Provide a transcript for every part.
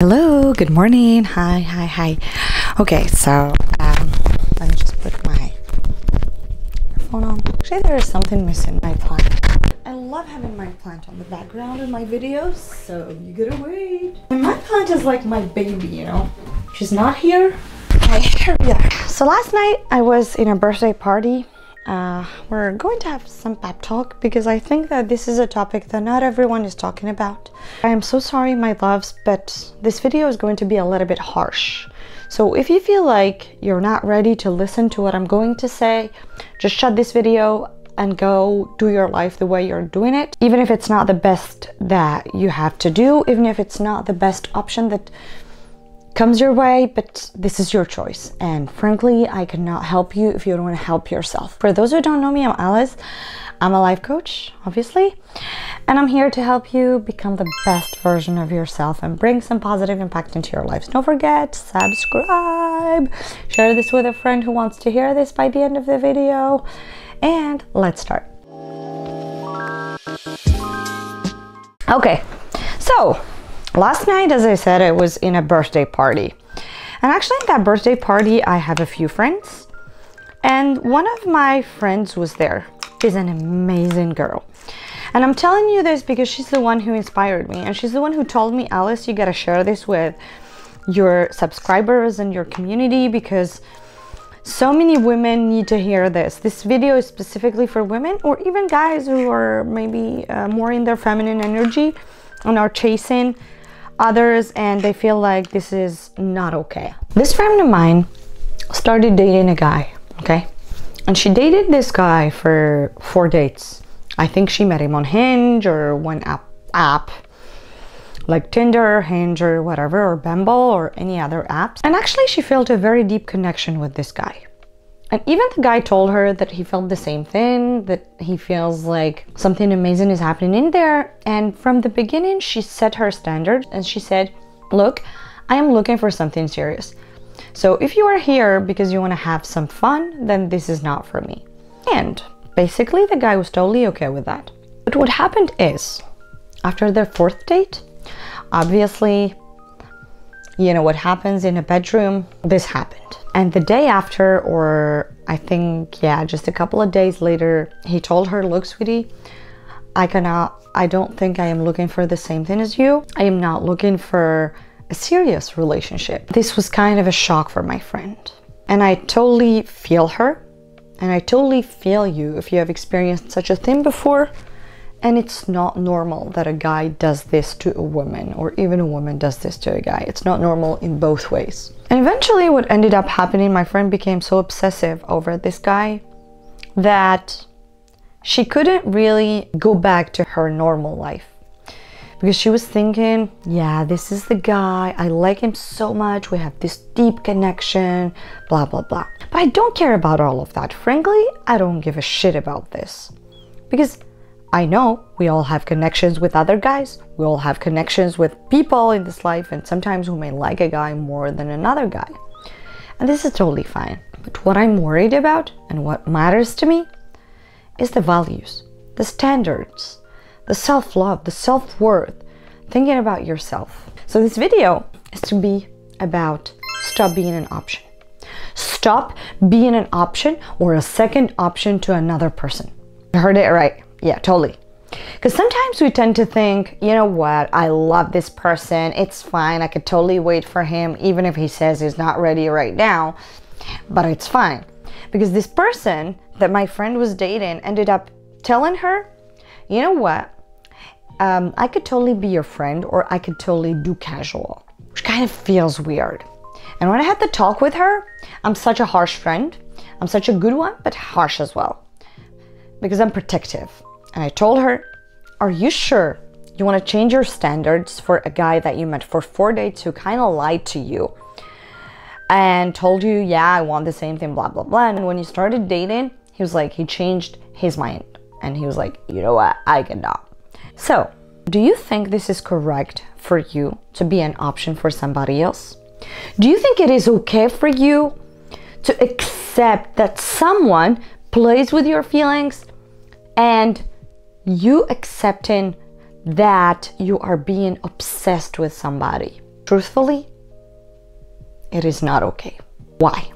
Hello, good morning. Hi. Okay, so let me just put my phone on. Actually, there is something missing my plant. I love having my plant on the background in my videos, so you gotta wait. And my plant is like my baby, you know. She's not here. Okay, here we are. So last night I was in a birthday party. We're going to have some pep talk because I think that this is a topic that not everyone is talking about. I am so sorry, my loves, but this video is going to be a little bit harsh. So if you feel like you're not ready to listen to what I'm going to say, just shut this video and go do your life the way you're doing it. Even if it's not the best that you have to do, even if it's not the best option that comes your way, but this is your choice. And frankly, I cannot help you if you don't want to help yourself. For those who don't know me, I'm Alice. I'm a life coach, obviously, and I'm here to help you become the best version of yourself and bring some positive impact into your lives. Don't forget, subscribe, share this with a friend who wants to hear this by the end of the video, and let's start. Okay, so last night, as I said, I was in a birthday party. And actually, at that birthday party, I have a few friends. And one of my friends was there. She's an amazing girl. And I'm telling you this because she's the one who inspired me. And she's the one who told me, Alice, you gotta share this with your subscribers and your community because so many women need to hear this. This video is specifically for women or even guys who are maybe more in their feminine energy and are chasing others and they feel like this is not okay. This friend of mine started dating a guy, okay? And she dated this guy for 4 dates. I think she met him on Hinge or one app like Tinder, Hinge or whatever, or Bumble or any other apps. And actually she felt a very deep connection with this guy. And even the guy told her that he felt the same thing, that he feels like something amazing is happening in there. And from the beginning, she set her standards and she said, look, I am looking for something serious. So if you are here because you want to have some fun, then this is not for me. And basically the guy was totally okay with that. But what happened is, after their 4th date, obviously, you know what happens in a bedroom, this happened. And the day after, or I think, yeah, just a couple of days later, he told her, look, sweetie, I don't think I am looking for the same thing as you. I am not looking for a serious relationship. This was kind of a shock for my friend. And I totally feel her. And I totally feel you if you have experienced such a thing before. And it's not normal that a guy does this to a woman or even a woman does this to a guy. It's not normal in both ways. And eventually what ended up happening, my friend became so obsessive over this guy that she couldn't really go back to her normal life. Because she was thinking, yeah, this is the guy. I like him so much. We have this deep connection, blah, blah, blah. But I don't care about all of that. Frankly, I don't give a shit about this. Because I know we all have connections with other guys. We all have connections with people in this life. And sometimes we may like a guy more than another guy. And this is totally fine. But what I'm worried about and what matters to me is the values, the standards, the self-love, the self-worth, thinking about yourself. So this video is to be about stop being an option. Stop being an option or a second option to another person. You heard it right. Yeah, totally. Because sometimes we tend to think, you know what, I love this person. It's fine. I could totally wait for him, even if he says he's not ready right now. But it's fine. Because this person that my friend was dating ended up telling her, you know what, I could totally be your friend or I could totally do casual, which kind of feels weird. And when I had the talk with her, I'm such a harsh friend. I'm such a good one, but harsh as well. Because I'm protective. And I told her, are you sure you want to change your standards for a guy that you met for 4 dates who kind of lied to you and told you, yeah, I want the same thing, blah, blah, blah. And when you started dating, he was like, he changed his mind. And he was like, you know what, I cannot. So, do you think this is correct for you to be an option for somebody else? Do you think it is okay for you to accept that someone plays with your feelings and you accepting that you are being obsessed with somebody? Truthfully, it is not okay. Why?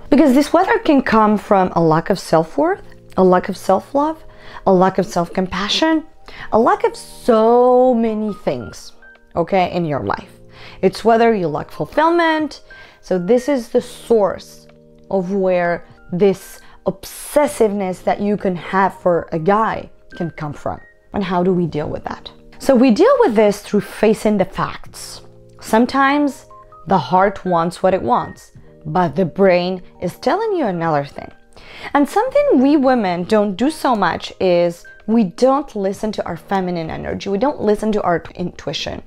Because this weather can come from a lack of self-worth, a lack of self-love, a lack of self-compassion, a lack of so many things, okay, in your life. It's whether you lack fulfillment. So this is the source of where this obsessiveness that you can have for a guy can come from. And how do we deal with that? So we deal with this through facing the facts. Sometimes the heart wants what it wants, but the brain is telling you another thing. And something we women don't do so much is we don't listen to our feminine energy. We don't listen to our intuition.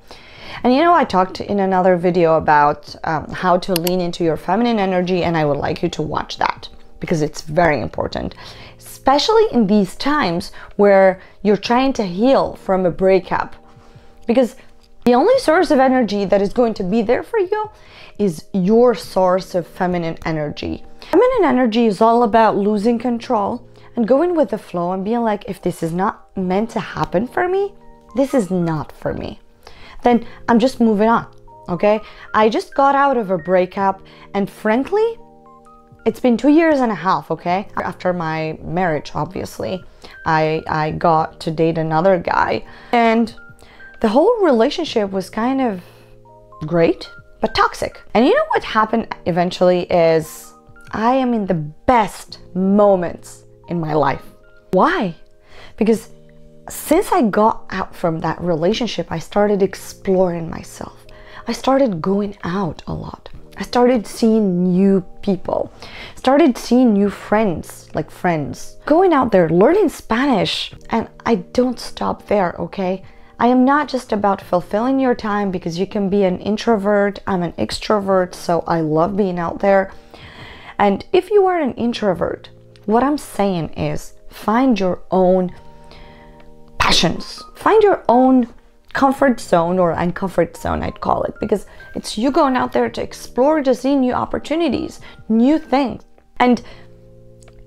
And you know, I talked in another video about how to lean into your feminine energy, and I would like you to watch that because it's very important, especially in these times where you're trying to heal from a breakup. Because the only source of energy that is going to be there for you is your source of feminine energy. Feminine energy is all about losing control and going with the flow and being like, if this is not meant to happen for me, this is not for me. Then I'm just moving on, okay? I just got out of a breakup, and frankly, it's been 2.5 years, okay? After my marriage, obviously, I got to date another guy, and the whole relationship was kind of great, but toxic. And you know what happened eventually is I am in the best moments in my life. Why? Because since I got out from that relationship, I started exploring myself. I started going out a lot. I started seeing new people, started seeing new friends, like friends, going out there, learning Spanish. And I don't stop there, okay? I am not just about fulfilling your time, because you can be an introvert. I'm an extrovert, so I love being out there. And if you are an introvert, what I'm saying is find your own passions. Find your own comfort zone, or uncomfort zone, I'd call it, because it's you going out there to explore, to see new opportunities, new things. And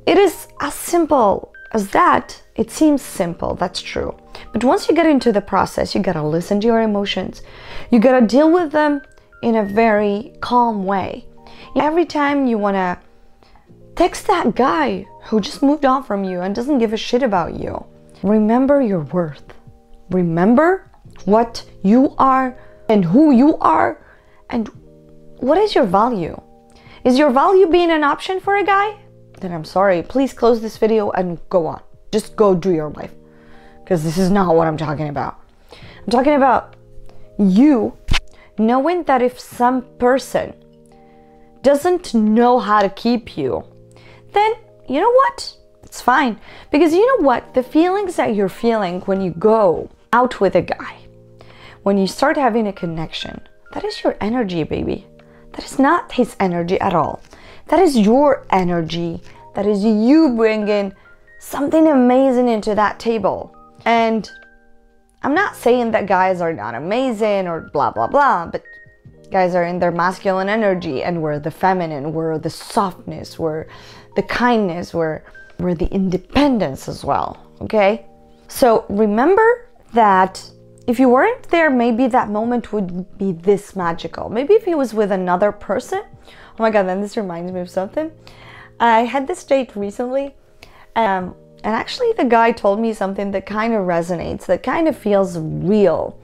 it is as simple as that. It seems simple, that's true. But once you get into the process, you gotta listen to your emotions. You gotta deal with them in a very calm way. Every time you wanna text that guy who just moved on from you and doesn't give a shit about you, remember your worth. Remember what you are and who you are and what is your value. Is your value being an option for a guy? Then I'm sorry, please close this video and go on. Just go do your life, because this is not what I'm talking about. I'm talking about you knowing that if some person doesn't know how to keep you, then you know what? It's fine. Because you know what? The feelings that you're feeling when you go out with a guy, when you start having a connection, that is your energy, baby. That is not his energy at all. That is your energy. That is you bringing something amazing into that table. And I'm not saying that guys are not amazing or blah, blah, blah, but guys are in their masculine energy, and we're the feminine, we're the softness, we're the kindness, we're the independence as well, okay? So remember that if you weren't there, maybe that moment would be this magical. Maybe if he was with another person, oh my God, then this reminds me of something. I had this date recently, and actually the guy told me something that kind of resonates, that kind of feels real.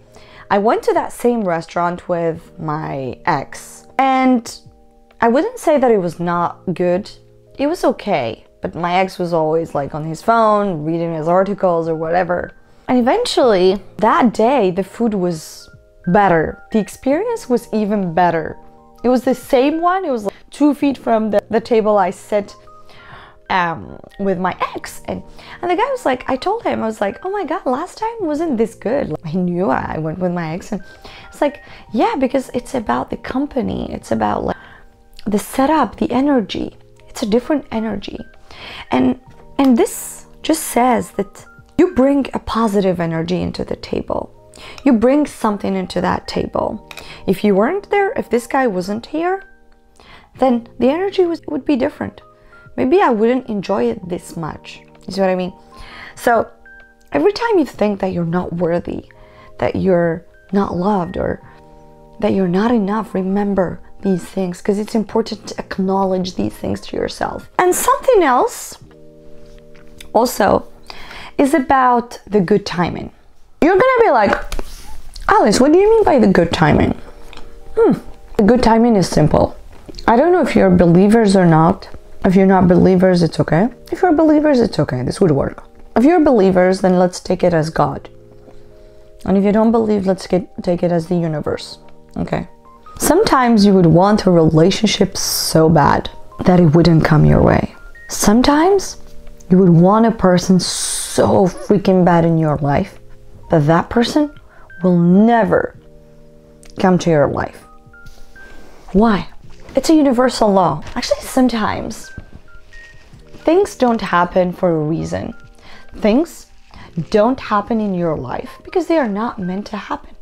I went to that same restaurant with my ex, and I wouldn't say that it was not good. It was okay, but my ex was always like on his phone, reading his articles or whatever. And eventually, that day, the food was better. The experience was even better. It was the same one. It was like 2 feet from the table I sit with my ex. And the guy was like, I told him, I was like, oh my God, last time wasn't this good. Like, I knew I went with my ex. And it's like, yeah, because it's about the company. It's about like the setup, the energy. It's a different energy. And this just says that you bring a positive energy into the table. You bring something into that table. If you weren't there, if this guy wasn't here, then the energy would be different. Maybe I wouldn't enjoy it this much. You see what I mean? So every time you think that you're not worthy, that you're not loved, or that you're not enough, remember these things, because it's important to acknowledge these things to yourself. And something else also is about the good timing. You're gonna be like, Alice, what do you mean by the good timing? The good timing is simple. I don't know if you're believers or not. If you're not believers, it's okay. If you're believers, it's okay. This would work. If you're believers, then let's take it as God. And if you don't believe, let's take it as the universe. Okay. Sometimes you would want a relationship so bad that it wouldn't come your way. Sometimes you would want a person so freaking bad in your life that that person will never come to your life. Why? It's a universal law. Actually, sometimes things don't happen for a reason. Things don't happen in your life because they are not meant to happen.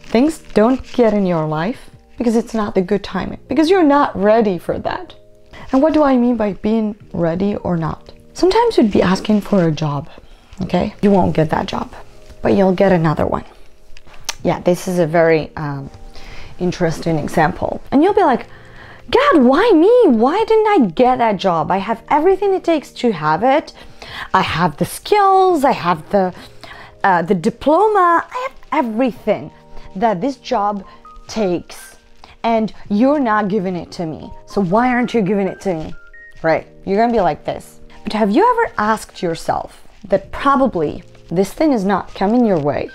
Things don't get in your life because it's not the good timing, because you're not ready for that. And what do I mean by being ready or not? Sometimes you'd be asking for a job, okay? You won't get that job, but you'll get another one. Yeah, this is a very interesting example. And you'll be like, God, why me? Why didn't I get that job? I have everything it takes to have it. I have the skills, I have the diploma, I have everything that this job takes, and you're not giving it to me. So why aren't you giving it to me? Right? You're gonna be like this. But have you ever asked yourself that probably this thing is not coming your way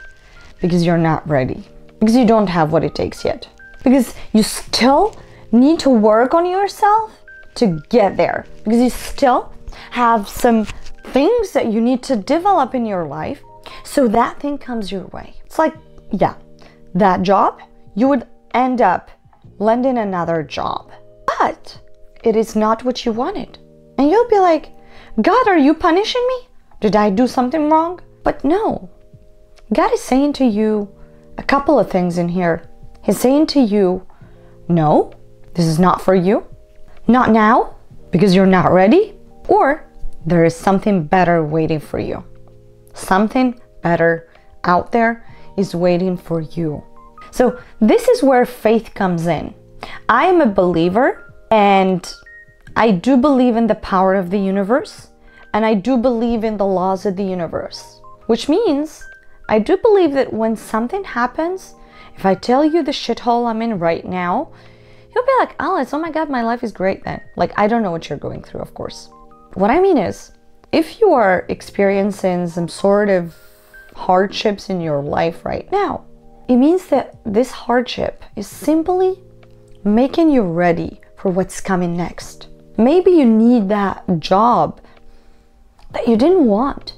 because you're not ready, because you don't have what it takes yet, because you still need to work on yourself to get there, because you still have some things that you need to develop in your life so that thing comes your way? It's like, yeah, that job, you would end up landing another job, but it is not what you wanted. And you'll be like, God, are you punishing me? Did I do something wrong? But no, God is saying to you a couple of things in here. He's saying to you, no, this is not for you. Not now, because you're not ready. Or there is something better waiting for you. Something better out there is waiting for you. So this is where faith comes in. I am a believer, and I do believe in the power of the universe, and I do believe in the laws of the universe, which means I do believe that when something happens, if I tell you the shithole I'm in right now, you'll be like, Alice, oh my God, my life is great then. Like, I don't know what you're going through, of course. What I mean is, if you are experiencing some sort of hardships in your life right now, it means that this hardship is simply making you ready for what's coming next. Maybe you need that job that you didn't want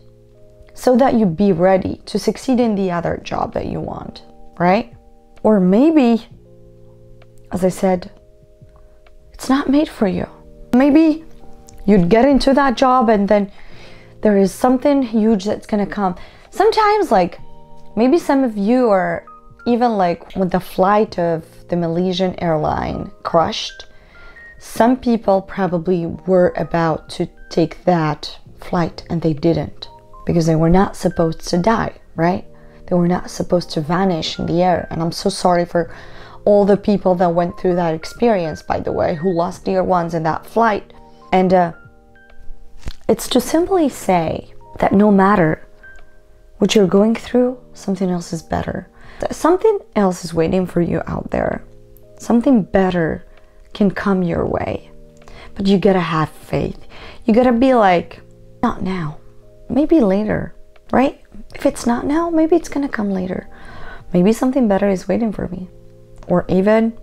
so that you be ready to succeed in the other job that you want, right? Or maybe, as I said, it's not made for you. Maybe you'd get into that job and then there is something huge that's gonna come. Sometimes, like, maybe some of you are even like when the flight of the Malaysian airline crashed, some people probably were about to take that flight and they didn't, because they were not supposed to die, right? They were not supposed to vanish in the air. And I'm so sorry for all the people that went through that experience, by the way, who lost dear ones in that flight. And it's to simply say that no matter what you're going through, something else is better. Something else is waiting for you out there. Something better can come your way. But you gotta have faith. You gotta be like, not now, maybe later, right? If it's not now, maybe it's gonna come later. Maybe something better is waiting for me. Or even,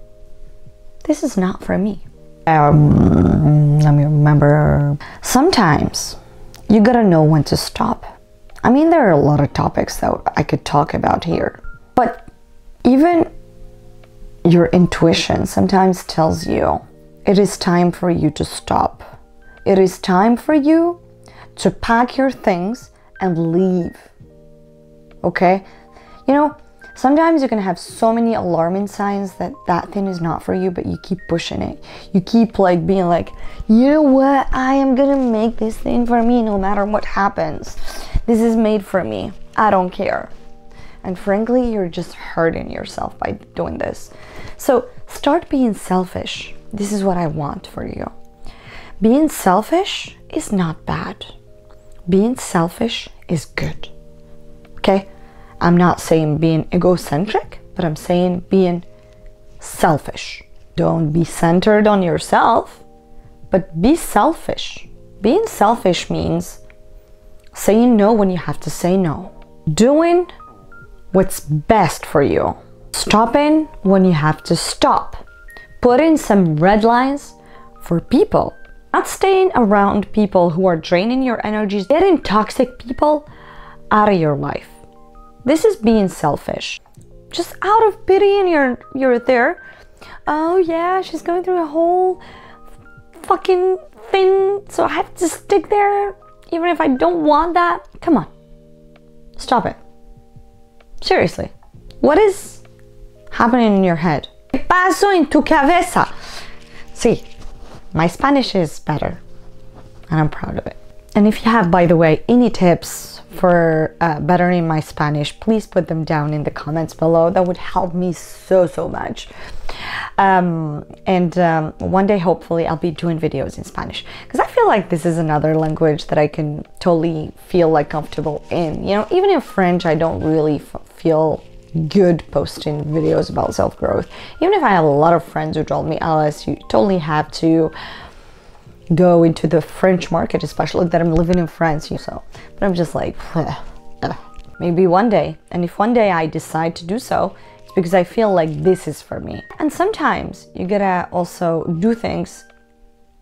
this is not for me. Let me remember. Sometimes you gotta know when to stop. I mean, there are a lot of topics that I could talk about here, but even your intuition sometimes tells you it is time for you to stop. It is time for you to pack your things and leave. Okay? You know, sometimes you can have so many alarming signs that that thing is not for you, but you keep pushing it. You keep like being like, you know what? I am gonna make this thing for me no matter what happens. This is made for me. I don't care. And frankly, you're just hurting yourself by doing this. So start being selfish. This is what I want for you. Being selfish is not bad. Being selfish is good. Okay? I'm not saying being egocentric, but I'm saying being selfish. Don't be centered on yourself, but be selfish. Being selfish means saying no when you have to say no. Doing what's best for you. Stopping when you have to stop. Putting some red lines for people. Not staying around people who are draining your energies. Getting toxic people out of your life. This is being selfish. Just out of pity and you're there. Oh yeah, she's going through a whole fucking thing, so I have to stick there even if I don't want that. Come on. Stop it. Seriously. What is happening in your head? ¿Qué pasó en tu cabeza? See, my Spanish is better and I'm proud of it. And if you have, by the way, any tips for bettering my Spanish, please put them down in the comments below. That would help me so much. One day, hopefully, I'll be doing videos in Spanish, because I feel like this is another language that I can totally feel like comfortable in. You know, even in French, I don't really feel good posting videos about self-growth. Even if I have a lot of friends who told me, Alice, you totally have to go into the French market, especially that I'm living in France, so. But I'm just like, maybe one day. And if one day I decide to do so, it's because I feel like this is for me. And sometimes you gotta also do things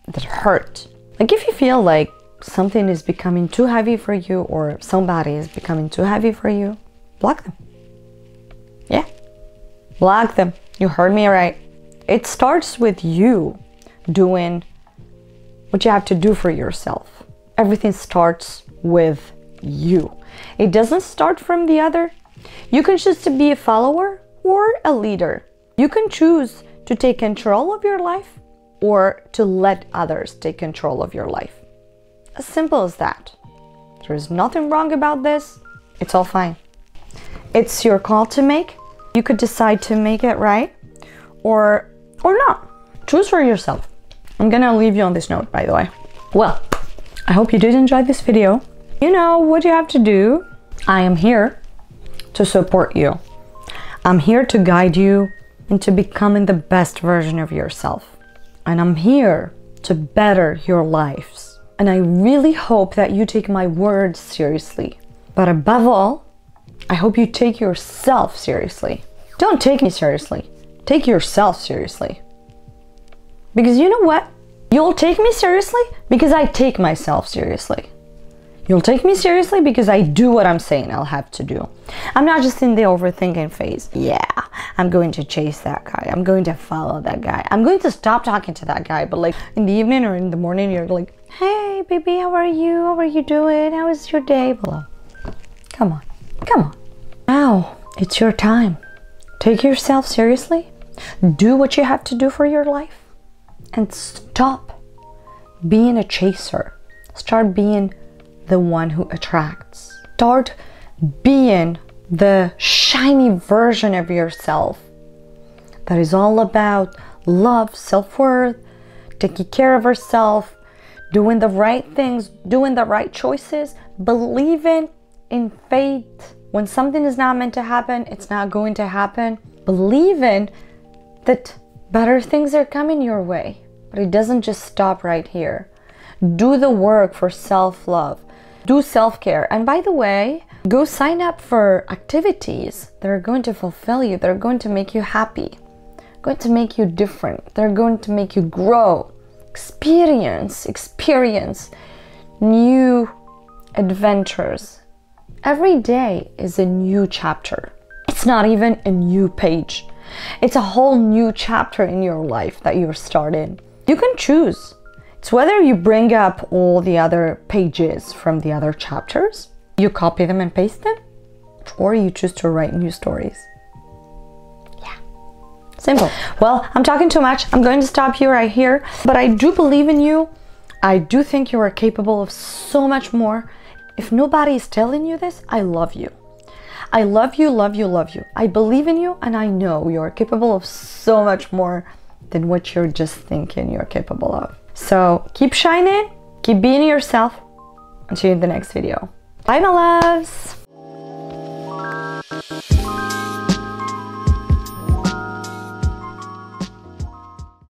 that hurt. Like if you feel like something is becoming too heavy for you, or somebody is becoming too heavy for you, block them. Yeah, block them. You heard me right. It starts with you doing what you have to do for yourself. Everything starts with you. It doesn't start from the other. You can choose to be a follower or a leader. You can choose to take control of your life or to let others take control of your life. As simple as that. There's nothing wrong about this. It's all fine. It's your call to make. You could decide to make it right or not. Choose for yourself. I'm gonna leave you on this note, by the way. Well, I hope you did enjoy this video. You know what you have to do. I am here to support you. I'm here to guide you into becoming the best version of yourself. And I'm here to better your lives. And I really hope that you take my words seriously. But above all, I hope you take yourself seriously. Don't take me seriously. Take yourself seriously. Because you know what? You'll take me seriously because I take myself seriously. You'll take me seriously because I do what I'm saying I'll have to do. I'm not just in the overthinking phase. Yeah, I'm going to chase that guy. I'm going to follow that guy. I'm going to stop talking to that guy. But like in the evening or in the morning, you're like, hey, baby, how are you? How are you doing? How was your day? Blah. Come on. Come on. Now, it's your time. Take yourself seriously. Do what you have to do for your life. And stop being a chaser. Start being the one who attracts. Start being the shiny version of yourself that is all about love, self-worth, taking care of yourself, doing the right things, doing the right choices, believing in fate. When something is not meant to happen, it's not going to happen. Believing that better things are coming your way. But it doesn't just stop right here. Do the work for self-love. Do self-care. And by the way, go sign up for activities that are going to fulfill you, that are going to make you happy, going to make you different, they're going to make you grow, experience new adventures. Every day is a new chapter. It's not even a new page. It's a whole new chapter in your life that you're starting. You can choose. It's whether you bring up all the other pages from the other chapters, you copy them and paste them, or you choose to write new stories. Yeah, simple. Well, I'm talking too much. I'm going to stop you right here, but I do believe in you. I do think you are capable of so much more. If nobody is telling you this, I love you. I love you, love you, love you. I believe in you, and I know you're capable of so much more than what you're just thinking you're capable of. So keep shining, keep being yourself. I'll see you in the next video. Bye, my loves.